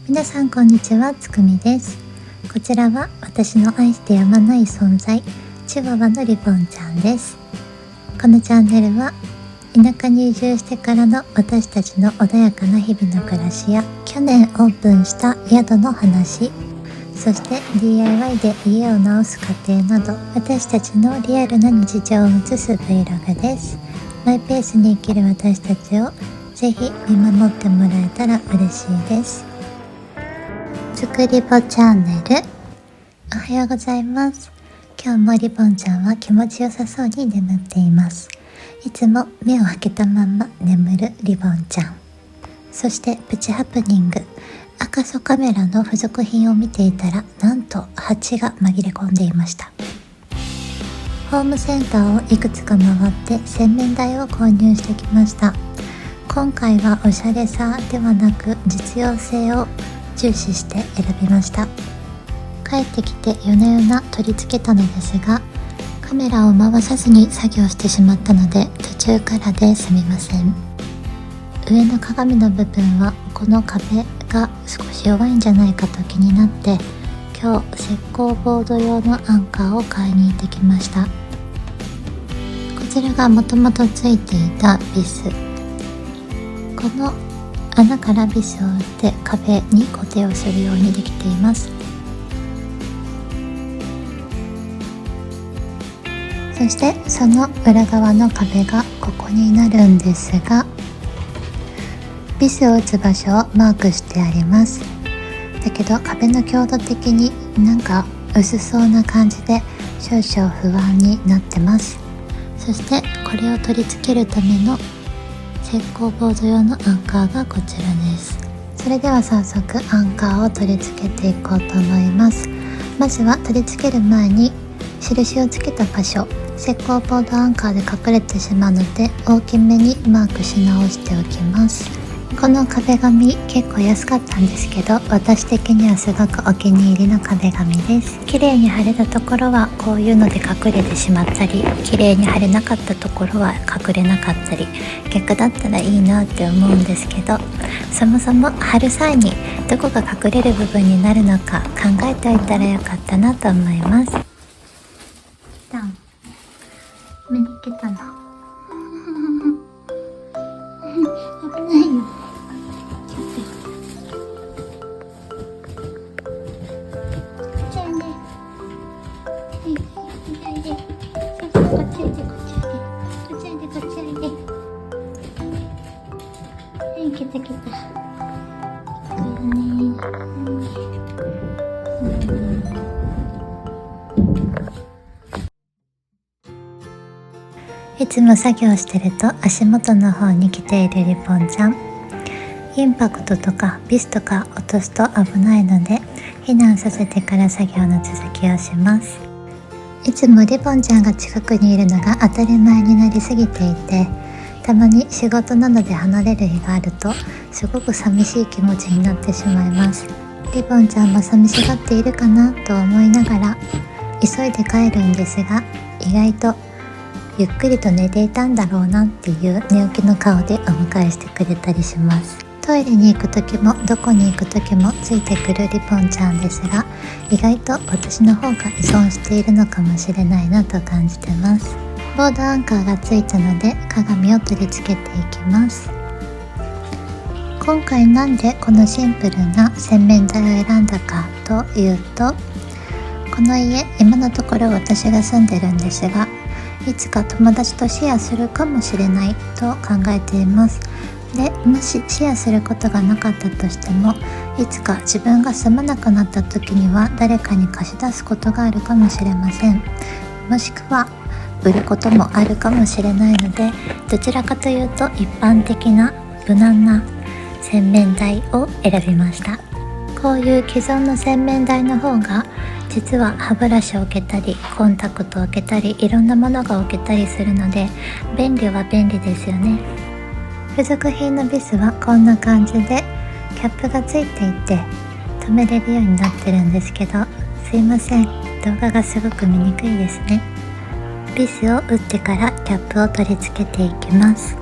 皆さんこんにちは、つくみです。こちらは私の愛してやまない存在、チワワのリボンちゃんです。このチャンネルは田舎に移住してからの私たちの穏やかな日々の暮らしや、去年オープンした宿の話、そして DIY で家を直す過程など、私たちのリアルな日常を映す Vlog です。マイペースに生きる私たちをぜひ見守ってもらえたら嬉しいです。つくりぼチャンネル、おはようございます。今日もリボンちゃんは気持ちよさそうに眠っています。いつも目を開けたまま眠るリボンちゃん。そしてプチハプニング、赤楚カメラの付属品を見ていたら、なんと蜂が紛れ込んでいました。ホームセンターをいくつか回って洗面台を購入してきました。今回はおしゃれさではなく実用性を重視して選びました。帰ってきて夜な夜な取り付けたのですが、カメラを回さずに作業してしまったので途中からですみません。上の鏡の部分はこの壁が少し弱いんじゃないかと気になって、今日石膏ボード用のアンカーを買いに行ってきました。こちらがもともとついていたビス、この穴からビスを打って壁に固定をするようにできています。そしてその裏側の壁がここになるんですが、ビスを打つ場所をマークしてあります。だけど壁の強度的になんか薄そうな感じで少々不安になってます。そしてこれを取り付けるための石膏ボード用のアンカーがこちらです。それでは早速アンカーを取り付けていこうと思います。まずは取り付ける前に印をつけた場所、石膏ボードアンカーで隠れてしまうので大きめにマークし直しておきます。この壁紙結構安かったんですけど、私的にはすごくお気に入りの壁紙です。綺麗に貼れたところはこういうので隠れてしまったり、綺麗に貼れなかったところは隠れなかったり、逆だったらいいなって思うんですけど、そもそも貼る際にどこが隠れる部分になるのか考えておいたらよかったなと思います。見つけたの危ないよ。来た。いつも作業してると足元の方に来ているリボンちゃん。インパクトとかビスとか落とすと危ないので避難させてから作業の続きをします。いつもリボンちゃんが近くにいるのが当たり前になりすぎていて、たまに仕事などで離れる日があるとすごく寂しい気持ちになってしまいます。リボンちゃんも寂しがっているかなと思いながら急いで帰るんですが、意外とゆっくりと寝ていたんだろうなっていう寝起きの顔でお迎えしてくれたりします。トイレに行く時もどこに行く時もついてくるリボンちゃんですが、意外と私の方が依存しているのかもしれないなと感じてます。ボードアンカーがついたので鏡を取り付けていきます。今回なんでこのシンプルな洗面台を選んだかというと、この家今のところ私が住んでるんですが、いつか友達とシェアするかもしれないと考えています。で、もしシェアすることがなかったとしても、いつか自分が住まなくなった時には誰かに貸し出すことがあるかもしれません。もしくは売ることもあるかもしれないので、どちらかというと一般的な無難な洗面台を選びました。こういう既存の洗面台の方が実は歯ブラシを置けたりコンタクトを置けたりいろんなものが置けたりするので便利は便利ですよね。付属品のビスはこんな感じでキャップがついていて止めれるようになってるんですけど、すいません、動画がすごく見にくいですね。ビスを打ってからキャップを取り付けていきます。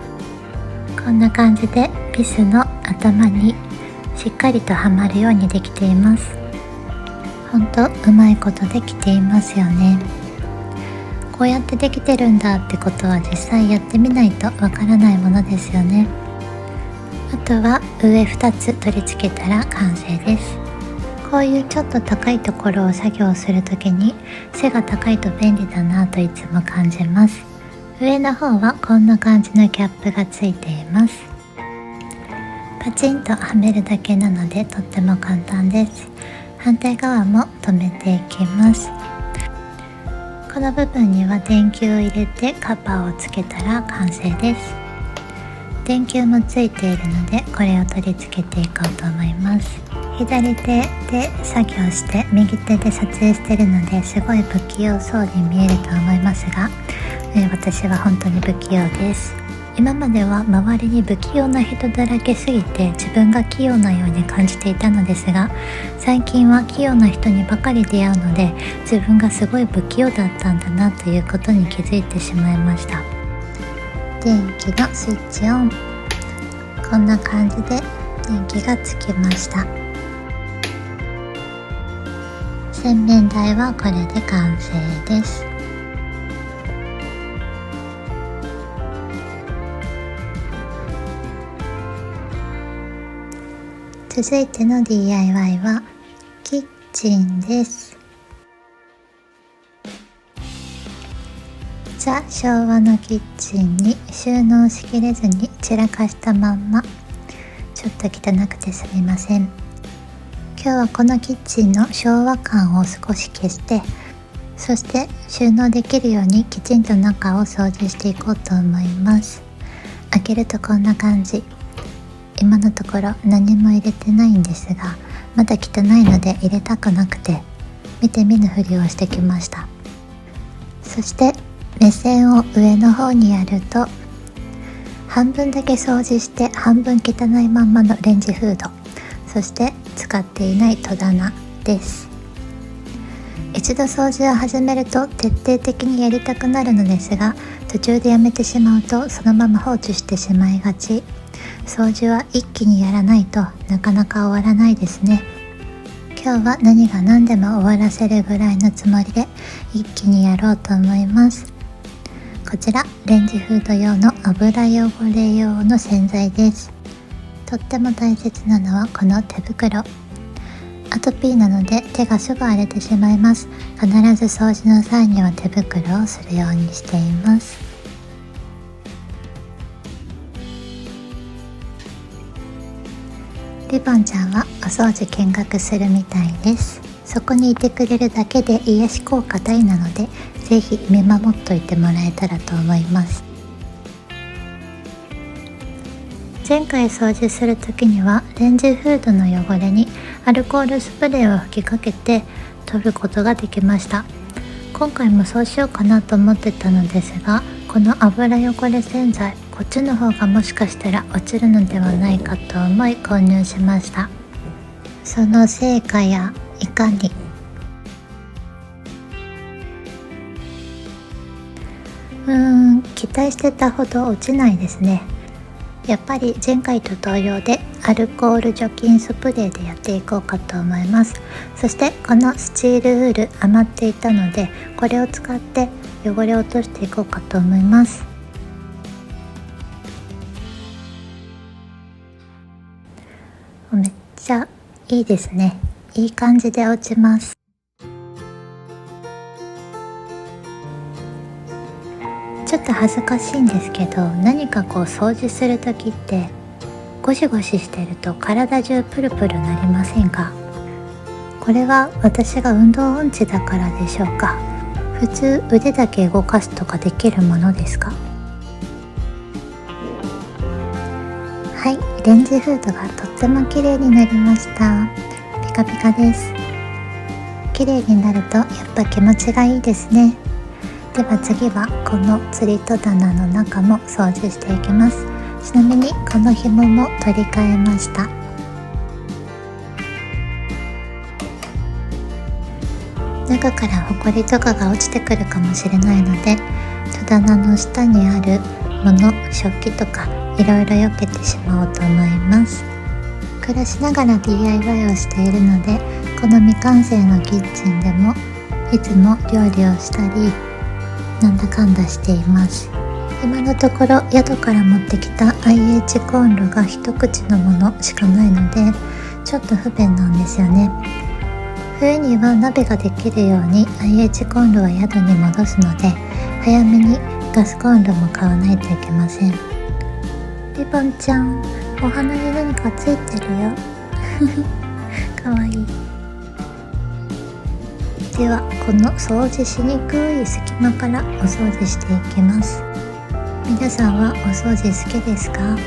こんな感じでビスの頭にしっかりとはまるようにできています。ほんとうまいことできていますよね。こうやってできてるんだってことは実際やってみないとわからないものですよね。あとは上2つ取り付けたら完成です。こういうちょっと高いところを作業するときに背が高いと便利だなといつも感じます。上の方はこんな感じのキャップがついています。パチンとはめるだけなのでとっても簡単です。反対側も留めていきます。この部分には電球を入れてカバーをつけたら完成です。電球もついているのでこれを取り付けていこうと思います。左手で作業して右手で撮影しているのですごい不器用そうに見えると思いますが、私は本当に不器用です。今までは周りに不器用な人だらけすぎて自分が器用なように感じていたのですが、最近は器用な人にばかり出会うので自分がすごい不器用だったんだなということに気づいてしまいました。電気のスイッチオン。こんな感じで電気がつきました。洗面台はこれで完成です。続いての DIY はキッチンです。ザ・昭和のキッチンに収納しきれずに散らかしたまんま、ちょっと汚くてすみません。今日はこのキッチンの昭和感を少し消して、そして収納できるようにきちんと中を掃除していこうと思います。開けるとこんな感じ。今のところ何も入れてないんですが、まだ汚いので入れたくなくて見て見ぬふりをしてきました。そして目線を上の方にやると、半分だけ掃除して半分汚いまんまのレンジフード、そして使っていない戸棚です。一度掃除を始めると徹底的にやりたくなるのですが、途中でやめてしまうとそのまま放置してしまいがち。掃除は一気にやらないとなかなか終わらないですね。今日は何が何でも終わらせるぐらいのつもりで一気にやろうと思います。こちらレンジフード用の油汚れ用の洗剤です。とっても大切なのはこの手袋。アトピーなので手がすぐ荒れてしまいます。必ず掃除の際には手袋をするようにしています。リボンちゃんはお掃除見学するみたいです。そこにいてくれるだけで癒し効果大なので、ぜひ見守っといてもらえたらと思います。前回掃除する時にはレンジフードの汚れにアルコールスプレーを吹きかけて取ることができました。今回もそうしようかなと思ってたのですが、この油汚れ洗剤、こっちの方がもしかしたら落ちるのではないかと思い購入しました。その成果やいかに。期待してたほど落ちないですね。やっぱり前回と同様でアルコール除菌スプレーでやっていこうかと思います。そしてこのスチールウール余っていたので、これを使って汚れを落としていこうかと思います。めっちゃいいですね。いい感じで落ちます。ちょっと恥ずかしいんですけど、何かこう掃除する時ってゴシゴシしてると体中プルプルなりませんか？これは私が運動音痴だからでしょうか？普通腕だけ動かすとかできるものですか？はい、レンジフードがとっても綺麗になりました。ピカピカです。綺麗になるとやっぱ気持ちがいいですね。では次はこの釣り戸棚の中も掃除していきます。ちなみにこの紐も取り替えました。中からホコリとかが落ちてくるかもしれないので、戸棚の下にあるもの、食器とかいろいろ避けてしまおうと思います。暮らしながら DIY をしているので、この未完成のキッチンでもいつも料理をしたりなんだかんだしています。今のところ宿から持ってきた IH コンロが一口のものしかないのでちょっと不便なんですよね。冬には鍋ができるように IH コンロは宿に戻すので、早めにガスコンロも買わないといけません。リボンちゃん、お花に何かついてるよかわいい。ではこの掃除しにくい隙間からお掃除していきます。皆さんはお掃除好きですか？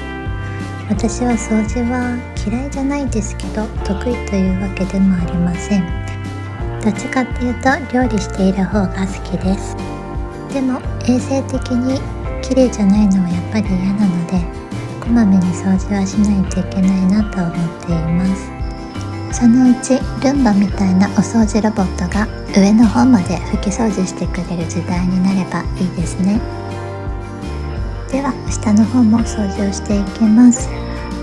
私は掃除は嫌いじゃないですけど、得意というわけでもありません。どっちかっていうと料理している方が好きです。でも衛生的に綺麗じゃないのはやっぱり嫌なので、こまめに掃除はしないといけないなと思っています。そのうちルンバみたいなお掃除ロボットが上の方まで拭き掃除してくれる時代になればいいですね。では下の方も掃除をしていきます。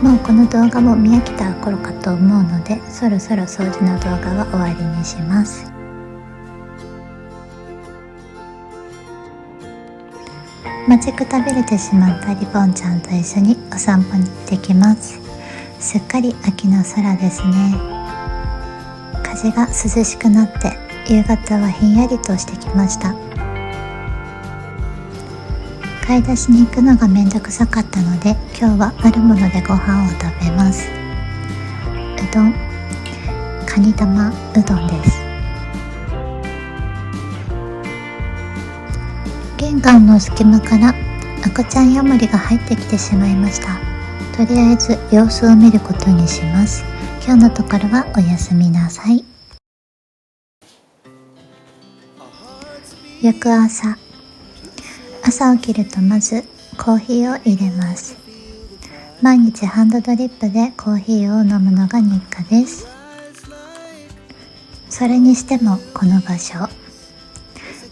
もうこの動画も見飽きた頃かと思うので、そろそろ掃除の動画は終わりにします。待ちくたびれてしまったリボンちゃんと一緒にお散歩に行ってきます。すっかり秋の空ですね。風が涼しくなって夕方はひんやりとしてきました。買い出しに行くのがめんどくさかったので、今日はあるものでご飯を食べます。うどん、カニ玉うどんです。玄関の隙間から赤ちゃんヤモリが入ってきてしまいました。とりあえず様子を見ることにします。今日のところはおやすみなさい。翌朝起きるとまずコーヒーを入れます。毎日ハンドドリップでコーヒーを飲むのが日課です。それにしてもこの場所、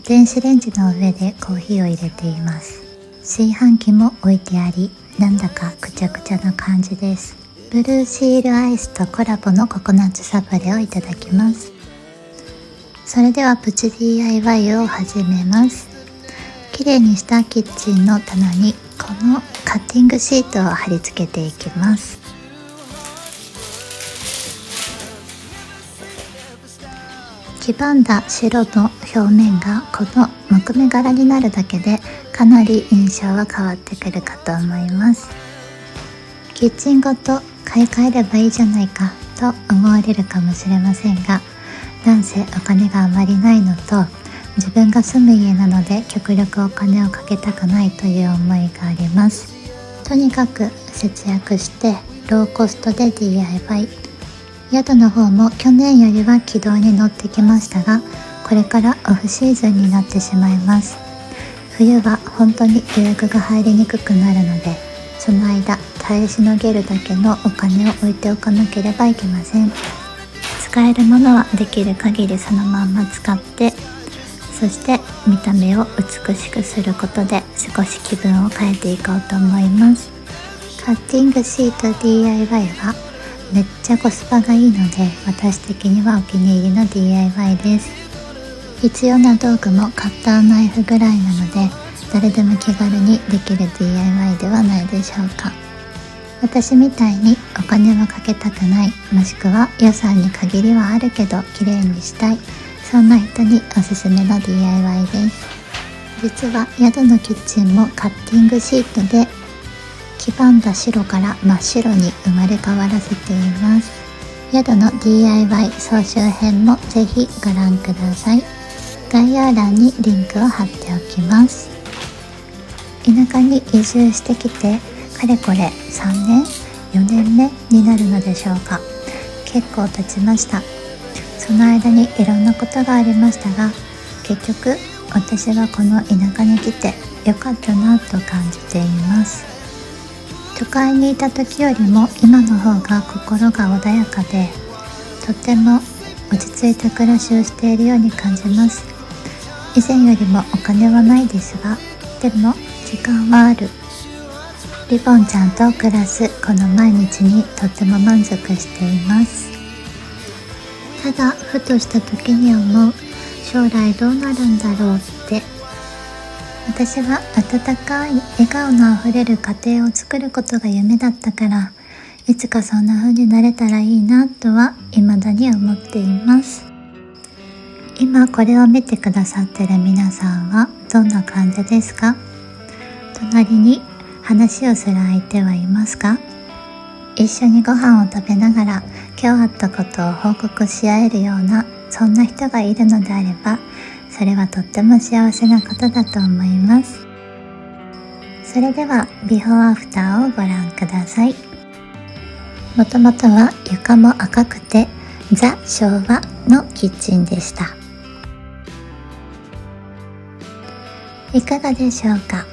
電子レンジの上でコーヒーを入れています。炊飯器も置いてあり、なんだかくちゃくちゃな感じです。ブルーシールアイスとコラボのココナッツサブレをいただきます。それではプチ DIY を始めます。きれいにしたキッチンの棚にこのカッティングシートを貼り付けていきます。黄ばんだ白の表面がこの木目柄になるだけでかなり印象は変わってくるかと思います。キッチンごと買い替えればいいじゃないかと思われるかもしれませんが、なんせお金があまりないのと、自分が住む家なので極力お金をかけたくないという思いがあります。とにかく節約してローコストで DIY。 宿の方も去年よりは軌道に乗ってきましたが、これからオフシーズンになってしまいます。冬は本当に予約が入りにくくなるので、その間耐えしのげるだけのお金を置いておかなければいけません。使えるものはできる限りそのまんま使って、そして見た目を美しくすることで少し気分を変えていこうと思います。カッティングシート DIY はめっちゃコスパがいいので、私的にはお気に入りの DIY です。必要な道具もカッターナイフぐらいなので、誰でも気軽にできる DIY ではないでしょうか。私みたいにお金はかけたくない、もしくは予算に限りはあるけど綺麗にしたい、そんな人におすすめの DIY です。実は宿のキッチンもカッティングシートで黄ばんだ白から真っ白に生まれ変わらせています。宿の DIY 総集編もぜひご覧ください。概要欄にリンクを貼っておきます。田舎に移住してきてかれこれ3年4年目になるのでしょうか。結構経ちました。その間にいろんなことがありましたが、結局私はこの田舎に来てよかったなと感じています。都会にいた時よりも今の方が心が穏やかで、とても落ち着いた暮らしをしているように感じます。以前よりもお金はないですが、でも時間はある。リボンちゃんと暮らすこの毎日にとっても満足しています。ただふとした時に思う、将来どうなるんだろうって。私は温かい笑顔のあふれる家庭を作ることが夢だったから、いつかそんな風になれたらいいなとは未だに思っています。今これを見てくださってる皆さんはどんな感じですか？隣に話をする相手はいますか？一緒にご飯を食べながら今日あったことを報告し合えるような、そんな人がいるのであれば、それはとっても幸せなことだと思います。それではビフォーアフターをご覧ください。もともとは床も赤くてザ・昭和のキッチンでした。いかがでしょうか？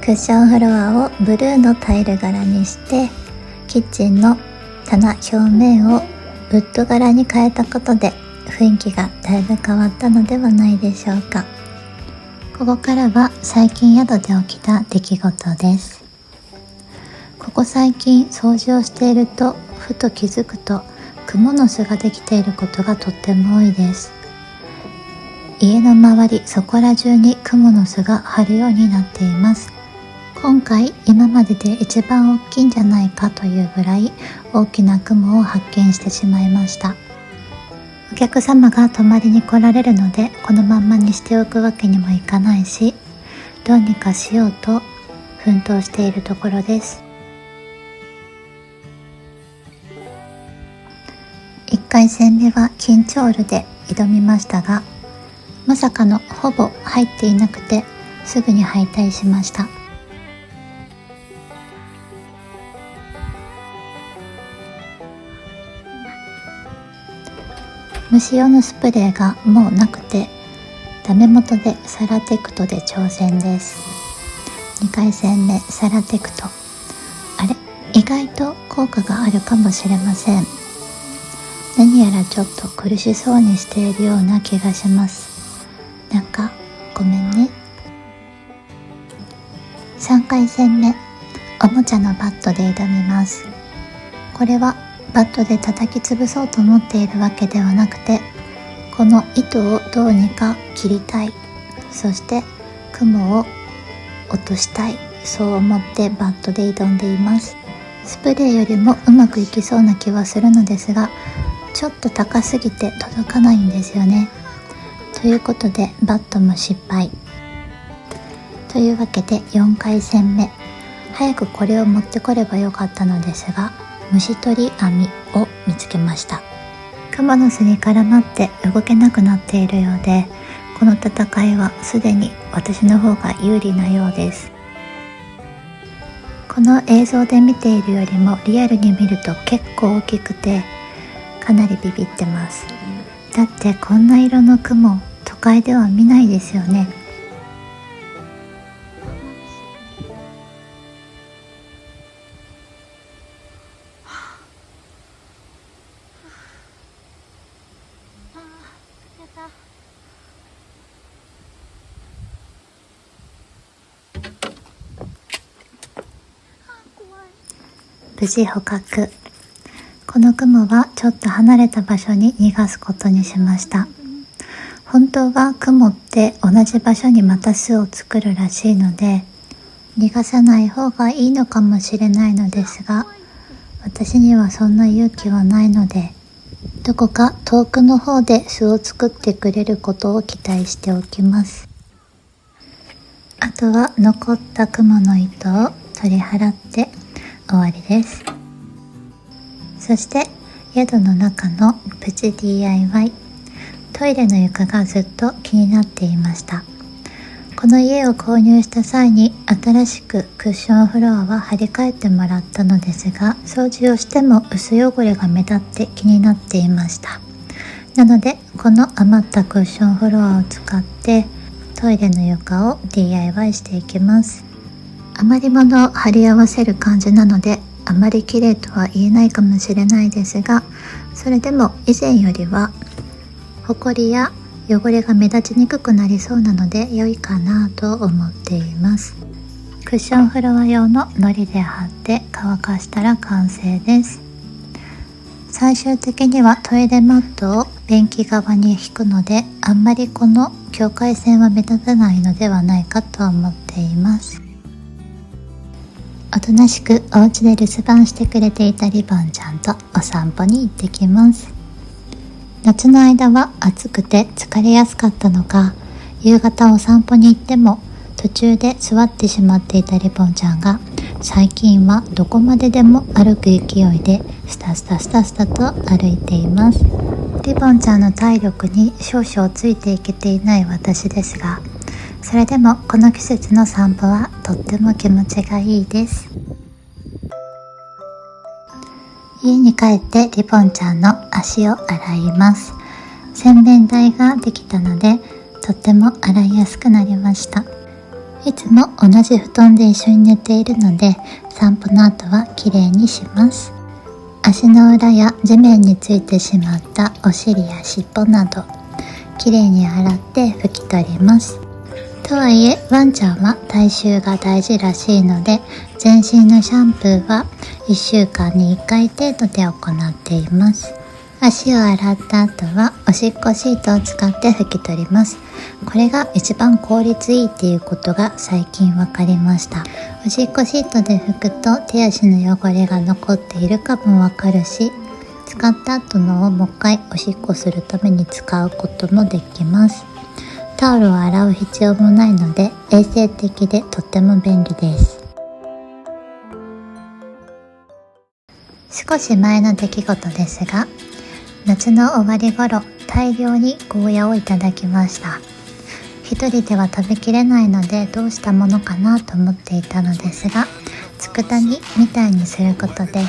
クッションフロアをブルーのタイル柄にして、キッチンの棚表面をウッド柄に変えたことで雰囲気がだいぶ変わったのではないでしょうか。ここからは最近宿で起きた出来事です。ここ最近掃除をしているとふと気づくと、クモの巣ができていることがとっても多いです。家の周りそこら中にクモの巣が張るようになっています。今回今までで一番大きいんじゃないかというぐらい大きなクモを発見してしまいました。お客様が泊まりに来られるので、このまんまにしておくわけにもいかないし、どうにかしようと奮闘しているところです。1回戦目は緊張ルで挑みましたが、まさかのほぼ入っていなくてすぐに敗退しました。虫用のスプレーがもうなくて、ダメ元でサラテクトで挑戦です。2回戦目サラテクト、あれ、意外と効果があるかもしれません。何やらちょっと苦しそうにしているような気がします。なんかごめんね。3回戦目、おもちゃのバットで挑みます。これはバットで叩き潰そうと思っているわけではなくて、この糸をどうにか切りたい、そして雲を落としたい、そう思ってバットで挑んでいます。スプレーよりもうまくいきそうな気はするのですが、ちょっと高すぎて届かないんですよね。ということでバットも失敗。というわけで4回戦目、早くこれを持ってこればよかったのですが、虫取り網を見つけました。クモの巣に絡まって動けなくなっているようで、この戦いはすでに私の方が有利なようです。この映像で見ているよりもリアルに見ると結構大きくて、かなりビビってます。だってこんな色のクモ、都会では見ないですよね。無事捕獲。このクモはちょっと離れた場所に逃がすことにしました。本当はクモって同じ場所にまた巣を作るらしいので、逃がさない方がいいのかもしれないのですが、私にはそんな勇気はないので、どこか遠くの方で巣を作ってくれることを期待しておきます。あとは残ったクモの糸を取り払って終わりです。そして宿の中のプチ DIY、 トイレの床がずっと気になっていました。この家を購入した際に新しくクッションフロアは張り替えてもらったのですが、掃除をしても薄汚れが目立って気になっていました。なのでこの余ったクッションフロアを使ってトイレの床を DIY していきます。余り物を貼り合わせる感じなので、あまり綺麗とは言えないかもしれないですが、それでも以前よりはホコリや汚れが目立ちにくくなりそうなので良いかなと思っています。ククッションフロア用の糊で貼って乾かしたら完成です。最終的にはトイレマットを便器側に引くので、あんまりこの境界線は目立たないのではないかと思っています。おとなしくお家で留守番してくれていたリボンちゃんとお散歩に行ってきます。夏の間は暑くて疲れやすかったのか、夕方お散歩に行っても途中で座ってしまっていたリボンちゃんが、最近はどこまででも歩く勢いでスタスタスタスタと歩いています。リボンちゃんの体力に少々ついていけていない私ですが、それでもこの季節の散歩はとっても気持ちがいいです。家に帰ってリボンちゃんの足を洗います。洗面台ができたのでとっても洗いやすくなりました。いつも同じ布団で一緒に寝ているので、散歩の後はきれいにします。足の裏や地面についてしまったお尻や尻尾などきれいに洗って拭き取ります。とはいえワンちゃんは体臭が大事らしいので、全身のシャンプーは1週間に1回程度で行っています。足を洗った後はおしっこシートを使って拭き取ります。これが一番効率いいっていうことが最近分かりました。おしっこシートで拭くと手足の汚れが残っているかも分かるし、使った後のをもう一回おしっこするために使うこともできます。タオルを洗う必要もないので衛生的でとっても便利です。少し前の出来事ですが、夏の終わり頃、大量にゴーヤをいただきました。一人では食べきれないのでどうしたものかなと思っていたのですが、佃煮みたいにすることで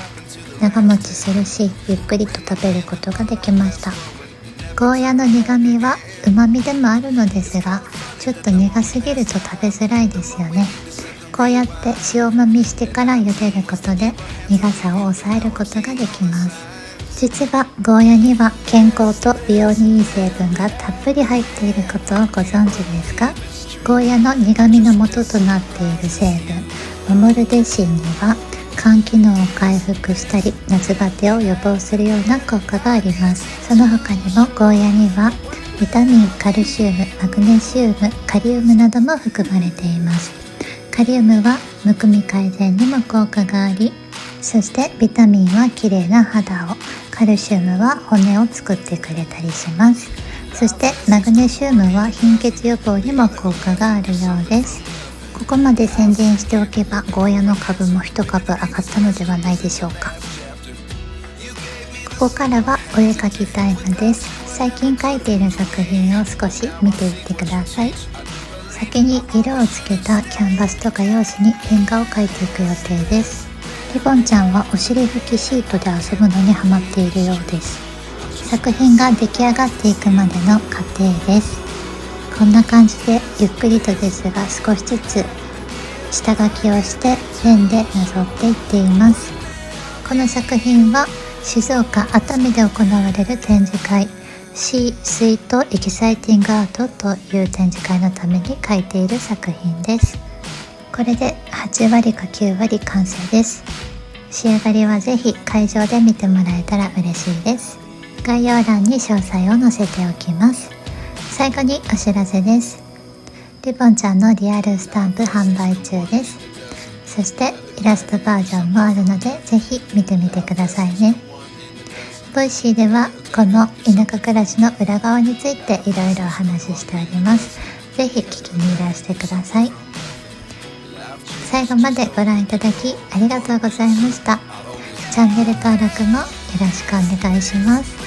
長持ちするし、ゆっくりと食べることができました。ゴーヤの苦味は旨味でもあるのですが、ちょっと苦すぎると食べづらいですよね。こうやって塩もみしてから茹でることで苦さを抑えることができます。実はゴーヤには健康と美容にいい成分がたっぷり入っていることをご存知ですか？ゴーヤの苦味の元となっている成分モモルデシンには肝機能を回復したり夏バテを予防するような効果があります。その他にもゴーヤにはビタミン、カルシウム、マグネシウム、カリウムなども含まれています。カリウムはむくみ改善にも効果があり、そしてビタミンは綺麗な肌を、カルシウムは骨を作ってくれたりします。そしてマグネシウムは貧血予防にも効果があるようです。ここまで宣伝しておけばゴーヤの株も一株上がったのではないでしょうか。ここからはお絵描きタイムです。最近描いている作品を少し見ていってください。先に色をつけたキャンバスと画用紙に変化を描いていく予定です。リボンちゃんはお尻拭きシートで遊ぶのにハマっているようです。作品が出来上がっていくまでの過程です。こんな感じでゆっくりとですが少しずつ下書きをしてペンでなぞっていっています。この作品は静岡・熱海で行われる展示会シー・スイート・エキサイティング・アートという展示会のために描いている作品です。これで8割か9割完成です。仕上がりはぜひ会場で見てもらえたら嬉しいです。概要欄に詳細を載せておきます。最後にお知らせです。リボンちゃんのリアルスタンプ販売中です。そしてイラストバージョンもあるのでぜひ見てみてくださいね。ボイシーではこの田舎暮らしの裏側についていろいろお話ししております。ぜひ聞きにいらしてください。最後までご覧いただきありがとうございました。チャンネル登録もよろしくお願いします。